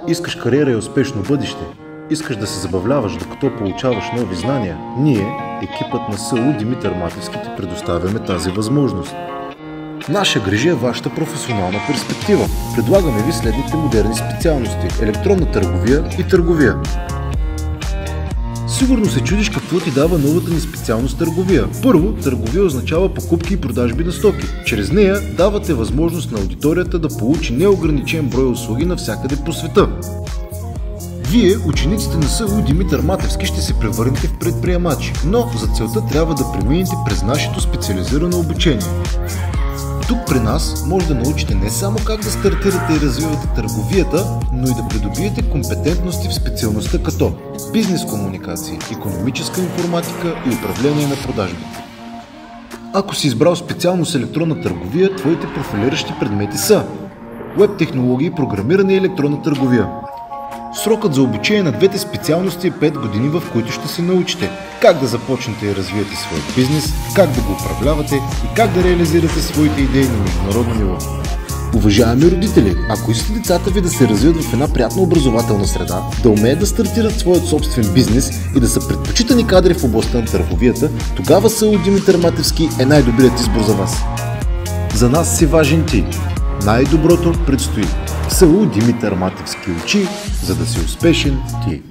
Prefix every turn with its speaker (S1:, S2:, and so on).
S1: Искаш кариера и успешно бъдеще? Искаш да се забавляваш, докато получаваш нови знания? Ние, екипът на СУ Димитър Матевски, ти предоставяме тази възможност. Наша грижа е вашата професионална перспектива. Предлагаме ви следните модерни специалности: електронна търговия и търговия. Сигурно се чудиш какво ти дава новата ни специалност търговия. Първо, търговия означава покупки и продажби на стоки. Чрез нея давате възможност на аудиторията да получи неограничен брой услуги навсякъде по света. Вие, учениците на СУ Димитър Матевски, ще се превърнете в предприемачи, но за целта трябва да преминете през нашето специализирано обучение. Тук при нас може да научите не само как да стартирате и развивате търговията, но и да придобиете компетентности в специалността като бизнес комуникации, икономическа информатика и управление на продажбите. Ако си избрал специалност електронна търговия, твоите профилиращи предмети са веб технологии, програмиране и електронна търговия. Срокът за обучение на двете специалности е 5 години, в които ще се научите как да започнете и развиете своя бизнес, как да го управлявате и как да реализирате своите идеи на международно ниво. Уважаеми родители, ако искате децата ви да се развиват в една приятна образователна среда, да умеят да стартират своят собствен бизнес и да са предпочитани кадри в областта на търговията, тогава СУ Димитър Матевски е най-добрият избор за вас. За нас си важен ти. Най-доброто предстои. СУ Димитър Матевски учи, за да си успешен ти.